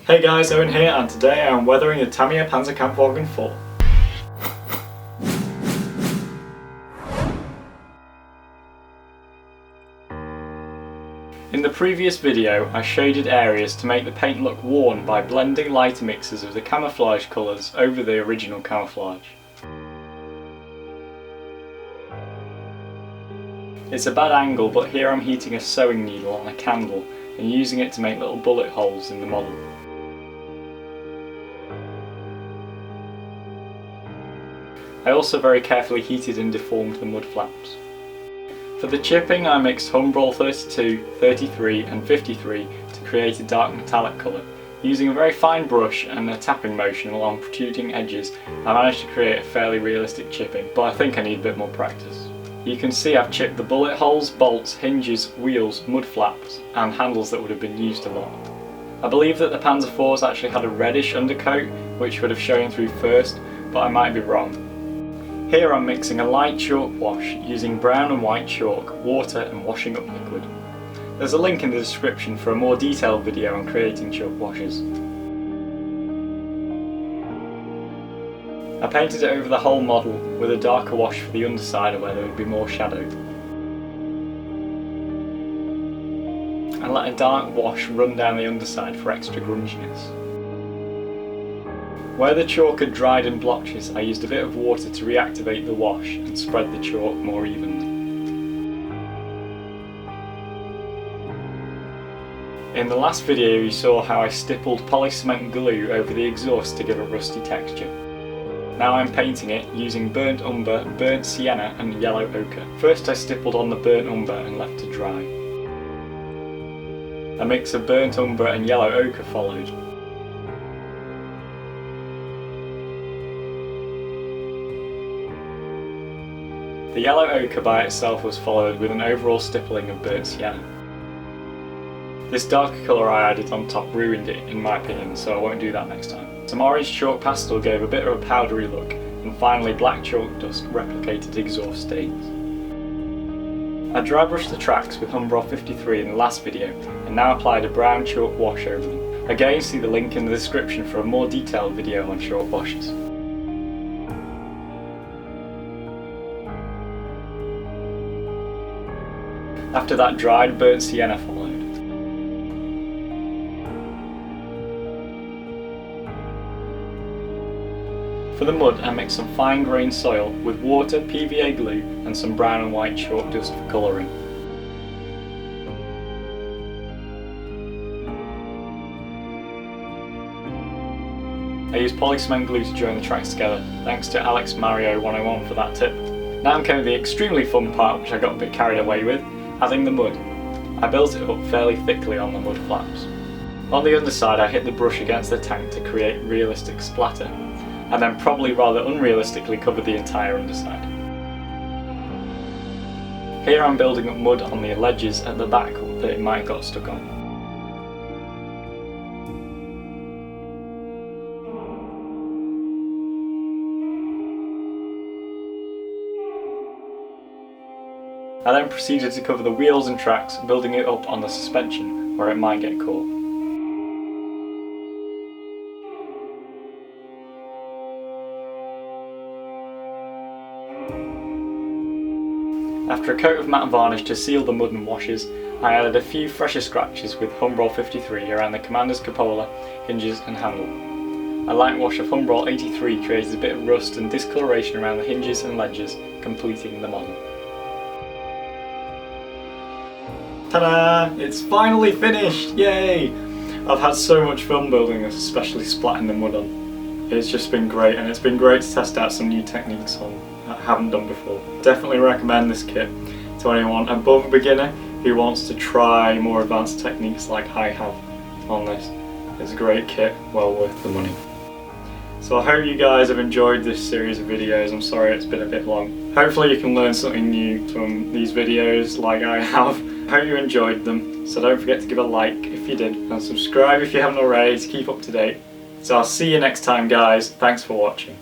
Hey guys, Owen here, and today I am weathering the Tamiya Panzerkampfwagen 4. In the previous video I shaded areas to make the paint look worn by blending lighter mixes of the camouflage colours over the original camouflage. It's a bad angle, but here I'm heating a sewing needle on a candle and using it to make little bullet holes in the model. I also very carefully heated and deformed the mud flaps. For the chipping I mixed Humbrol 32, 33 and 53 to create a dark metallic colour. Using a very fine brush and a tapping motion along protruding edges, I managed to create a fairly realistic chipping, but I think I need a bit more practice. You can see I've chipped the bullet holes, bolts, hinges, wheels, mud flaps and handles that would have been used a lot. I believe that the Panzer IVs actually had a reddish undercoat which would have shown through first, but I might be wrong. Here I'm mixing a light chalk wash using brown and white chalk, water and washing up liquid. There's a link in the description for a more detailed video on creating chalk washes. I painted it over the whole model with a darker wash for the underside where there would be more shadow. And let a dark wash run down the underside for extra grunginess. Where the chalk had dried in blotches, I used a bit of water to reactivate the wash and spread the chalk more evenly. In the last video you saw how I stippled polycement glue over the exhaust to give a rusty texture. Now I'm painting it using burnt umber, burnt sienna and yellow ochre. First I stippled on the burnt umber and left to dry. A mix of burnt umber and yellow ochre followed. The yellow ochre by itself was followed with an overall stippling of burnt sienna. This darker colour I added on top ruined it in my opinion, so I won't do that next time. Some orange chalk pastel gave a bit of a powdery look, and finally black chalk dust replicated exhaust stains. I dry brushed the tracks with Humbrol 53 in the last video and now applied a brown chalk wash over them. Again, see the link in the description for a more detailed video on chalk washes. After that dried, burnt sienna followed. For the mud I mixed some fine grained soil with water, PVA glue and some brown and white chalk dust for colouring. I used polycement glue to join the tracks together, thanks to Alex Mario 101 for that tip. Now I'm coming to the extremely fun part which I got a bit carried away with. Adding the mud. I built it up fairly thickly on the mud flaps. On the underside I hit the brush against the tank to create realistic splatter, and then probably rather unrealistically covered the entire underside. Here I'm building up mud on the ledges at the back that it might have got stuck on. I then proceeded to cover the wheels and tracks, building it up on the suspension, where it might get caught. After a coat of matte varnish to seal the mud and washes, I added a few fresher scratches with Humbrol 53 around the commander's cupola, hinges and handle. A light wash of Humbrol 83 created a bit of rust and discoloration around the hinges and ledges, completing the model. Ta-da! It's finally finished! Yay! I've had so much fun building this, especially splatting the mud on. It's just been great, and it's been great to test out some new techniques on that I haven't done before. Definitely recommend this kit to anyone above a beginner who wants to try more advanced techniques like I have on this. It's a great kit, well worth the money. So I hope you guys have enjoyed this series of videos. I'm sorry it's been a bit long. Hopefully you can learn something new from these videos like I have. I hope you enjoyed them, so don't forget to give a like if you did, and subscribe if you haven't already to keep up to date. So I'll see you next time guys, thanks for watching.